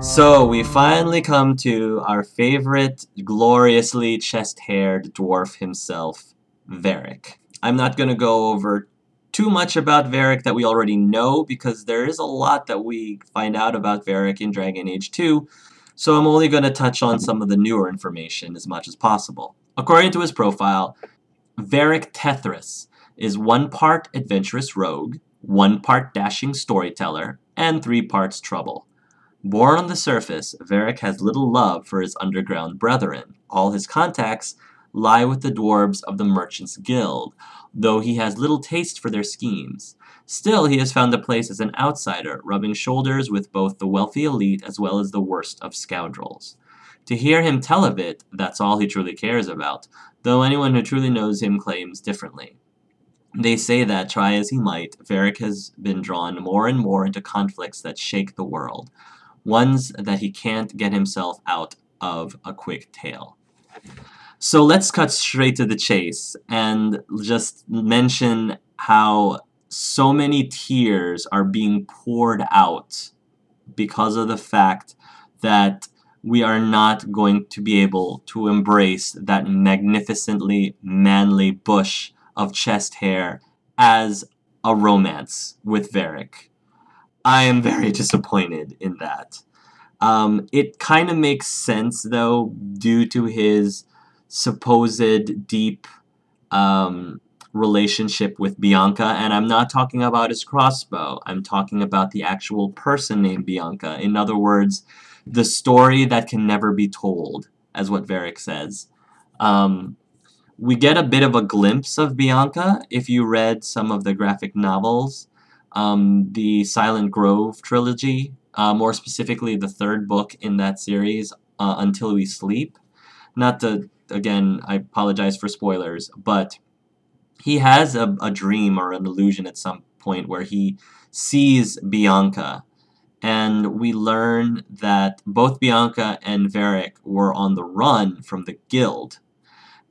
So we finally come to our favorite, gloriously chest-haired dwarf himself, Varric. I'm not going to go over too much about Varric that we already know, because there is a lot that we find out about Varric in Dragon Age 2, so I'm only going to touch on some of the newer information as much as possible. According to his profile, Varric Tethris is 1 part adventurous rogue, 1 part dashing storyteller, and 3 parts trouble. Born on the surface, Varric has little love for his underground brethren. All his contacts lie with the dwarves of the Merchants Guild, though he has little taste for their schemes. Still, he has found a place as an outsider, rubbing shoulders with both the wealthy elite as well as the worst of scoundrels. To hear him tell of it, that's all he truly cares about, though anyone who truly knows him claims differently. They say that, try as he might, Varric has been drawn more and more into conflicts that shake the world, ones that he can't get himself out of a quick tale. So let's cut straight to the chase and just mention how so many tears are being poured out because of the fact that we are not going to be able to embrace that magnificently manly bush of chest hair as a romance with Varric. I am very disappointed in that. It kind of makes sense, though, due to his supposed deep relationship with Bianca, and I'm not talking about his crossbow. I'm talking about the actual person named Bianca. In other words, the story that can never be told, as what Varric says. We get a bit of a glimpse of Bianca if you read some of the graphic novels. The Silent Grove trilogy, more specifically the 3rd book in that series, Until We Sleep. Not to, again, I apologize for spoilers, but he has a dream or an illusion at some point where he sees Bianca, and we learn that both Bianca and Varric were on the run from the guild,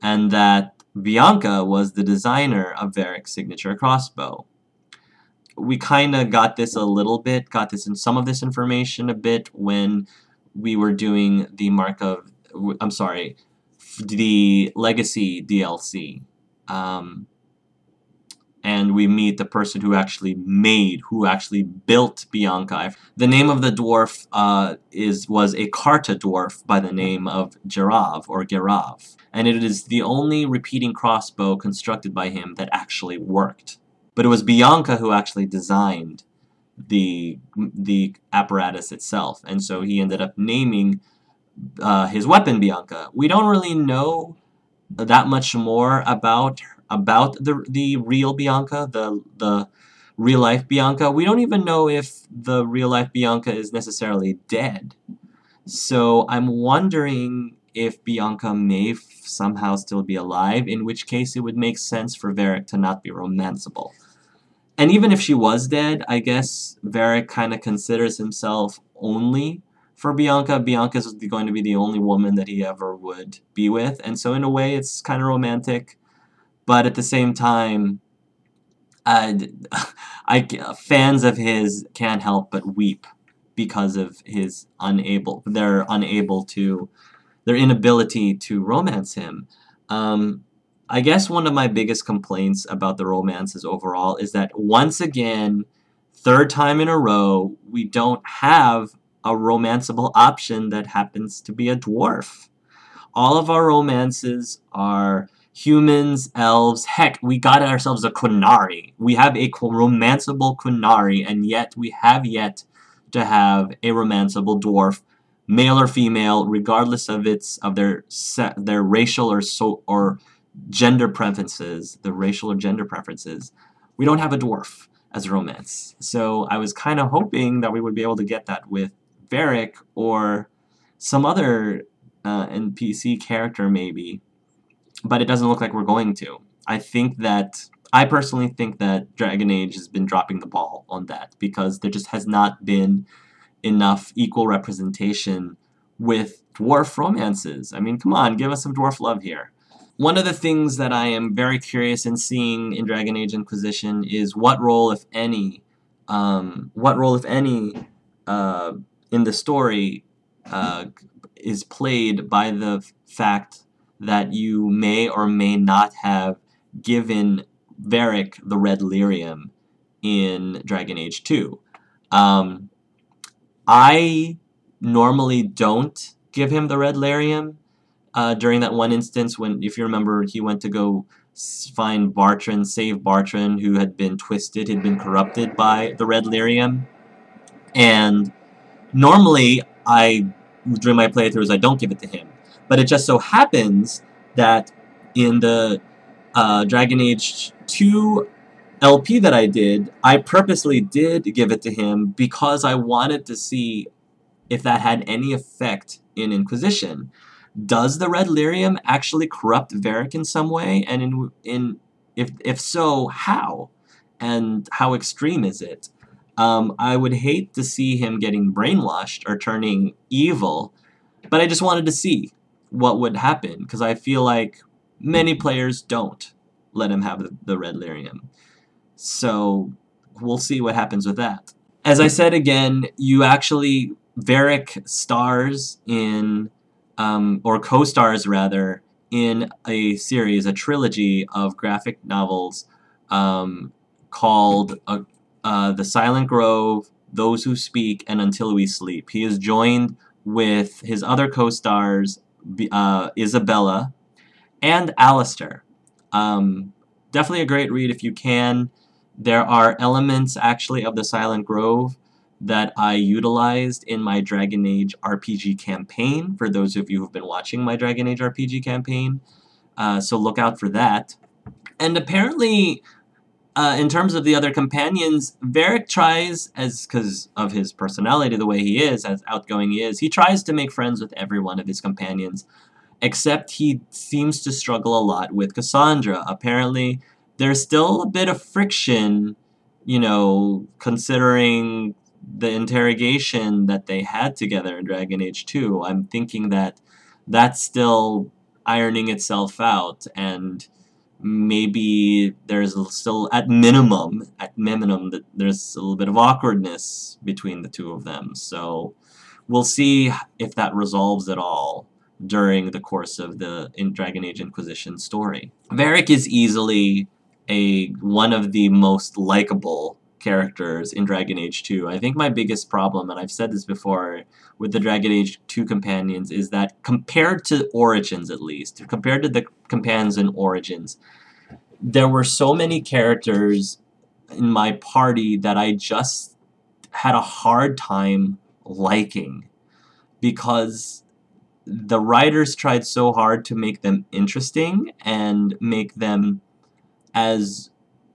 and that Bianca was the designer of Varric's signature crossbow. We kind of got this a little bit, got this in some of this information a bit when we were doing the the Legacy DLC. And we meet the person who actually built Bianca. The name of the dwarf was a Carta dwarf by the name of Gerav, and it is the only repeating crossbow constructed by him that actually worked. But it was Bianca who actually designed the apparatus itself, and so he ended up naming his weapon Bianca. We don't really know that much more about the real Bianca, the real life Bianca. We don't even know if the real life Bianca is necessarily dead. So I'm wondering if Bianca may somehow still be alive, in which case it would make sense for Varric to not be romanceable. And even if she was dead, I guess Varric kind of considers himself only for Bianca. Bianca's going to be the only woman that he ever would be with, and so in a way it's kind of romantic, but at the same time, fans of his can't help but weep because of their inability to romance him. I guess one of my biggest complaints about the romances overall is that once again, 3rd time in a row, we don't have a romanceable option that happens to be a dwarf. All of our romances are humans, elves. Heck, we got ourselves a Qunari. We have a romanceable Qunari, and yet we have yet to have a romanceable dwarf, male or female, regardless of their racial or gender preferences. We don't have a dwarf as a romance. So I was kind of hoping that we would be able to get that with Varric or some other NPC character maybe, but it doesn't look like we're going to. I personally think that Dragon Age has been dropping the ball on that, because there just has not been enough equal representation with dwarf romances. I mean, come on, give us some dwarf love here. One of the things that I am very curious in seeing in Dragon Age Inquisition is what role, if any, in the story is played by the fact that you may or may not have given Varric the red lyrium in Dragon Age 2. I normally don't give him the red lyrium during that one instance when, if you remember, he went to go find Bartran, save Bartran, who had been twisted, had been corrupted by the red lyrium. And normally, during my playthroughs, I don't give it to him. But it just so happens that in the Dragon Age 2 LP that I did, I purposely did give it to him because I wanted to see if that had any effect in Inquisition. Does the red lyrium actually corrupt Varric in some way? And if so, how? And how extreme is it? I would hate to see him getting brainwashed or turning evil, but I just wanted to see what would happen, because I feel like many players don't let him have the red lyrium. So we'll see what happens with that. As I said again, Varric stars in, or co-stars rather, in a series, a trilogy of graphic novels called The Silent Grove, Those Who Speak, and Until We Sleep. He is joined with his other co-stars, Isabella and Alistair. Definitely a great read if you can. There are elements actually of The Silent Grove that I utilized in my Dragon Age RPG campaign, for those of you who've been watching my Dragon Age RPG campaign. So look out for that. And apparently, in terms of the other companions, Varric tries, because of his personality, the way he is, as outgoing he is, he tries to make friends with every one of his companions, except he seems to struggle a lot with Cassandra. Apparently, there's still a bit of friction, you know, considering the interrogation that they had together in Dragon Age 2. I'm thinking that that's still ironing itself out, and maybe there's still, at minimum, that there's a little bit of awkwardness between the two of them. So we'll see if that resolves at all during the course of the Dragon Age Inquisition story. Varric is easily one of the most likable characters in Dragon Age 2. I think my biggest problem, and I've said this before, with the Dragon Age 2 companions is that compared to Origins, at least, compared to the companions in Origins, there were so many characters in my party that I just had a hard time liking, because the writers tried so hard to make them interesting and make them as,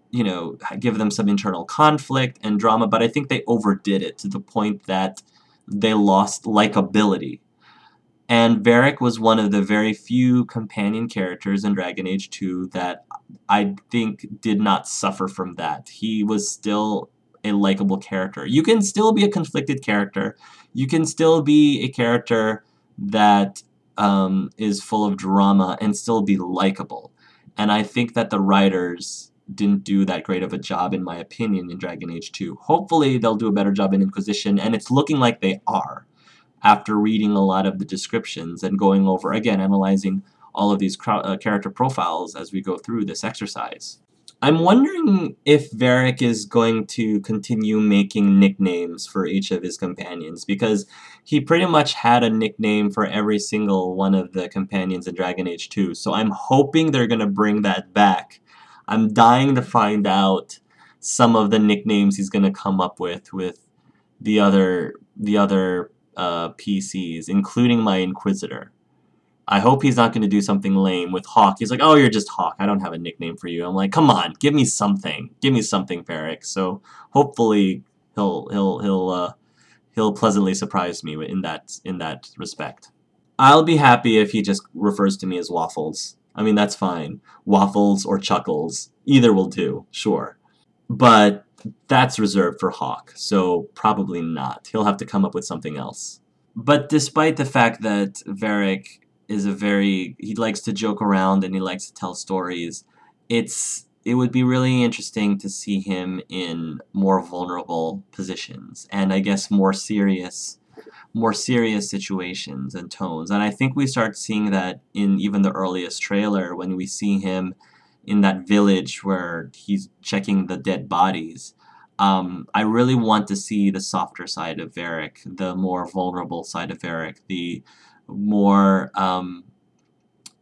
you know, give them some internal conflict and drama, but I think they overdid it to the point that they lost likability. And Varric was one of the very few companion characters in Dragon Age 2 that I think did not suffer from that. He was still a likable character. You can still be a conflicted character. You can still be a character that is full of drama and still be likable. And I think that the writers didn't do that great of a job, in my opinion, in Dragon Age 2. Hopefully they'll do a better job in Inquisition, and it's looking like they are, after reading a lot of the descriptions and going over, again, analyzing all of these character profiles as we go through this exercise. I'm wondering if Varric is going to continue making nicknames for each of his companions, because he pretty much had a nickname for every single one of the companions in Dragon Age 2, so I'm hoping they're going to bring that back. I'm dying to find out some of the nicknames he's going to come up with the other PCs, including my Inquisitor. I hope he's not going to do something lame with Hawk. He's like, oh, you're just Hawk. I don't have a nickname for you. I'm like, come on, give me something. Give me something, Varric. So hopefully he'll pleasantly surprise me in that respect. I'll be happy if he just refers to me as Waffles. I mean, that's fine. Waffles or Chuckles. Either will do, sure. But that's reserved for Hawk, so probably not. He'll have to come up with something else. But despite the fact that Varric is he likes to joke around and he likes to tell stories, it would be really interesting to see him in more vulnerable positions, and I guess more serious more serious situations and tones. And I think we start seeing that in even the earliest trailer when we see him in that village where he's checking the dead bodies. I really want to see the softer side of Varric, the more vulnerable side of Varric, the more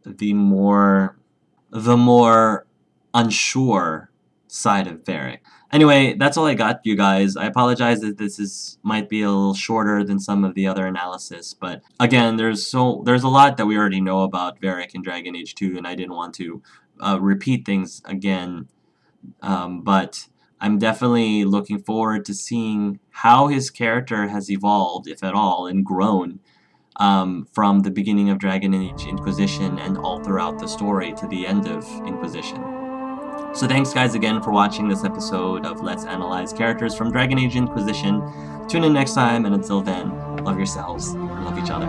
the more unsure side of Varric. Anyway, that's all I got, you guys. I apologize that might be a little shorter than some of the other analysis, but again, there's a lot that we already know about Varric in Dragon Age 2, and I didn't want to repeat things again. But I'm definitely looking forward to seeing how his character has evolved, if at all, and grown from the beginning of Dragon Age Inquisition and all throughout the story to the end of Inquisition. So thanks guys again for watching this episode of Let's Analyze Characters from Dragon Age Inquisition. Tune in next time, and until then, love yourselves and love each other.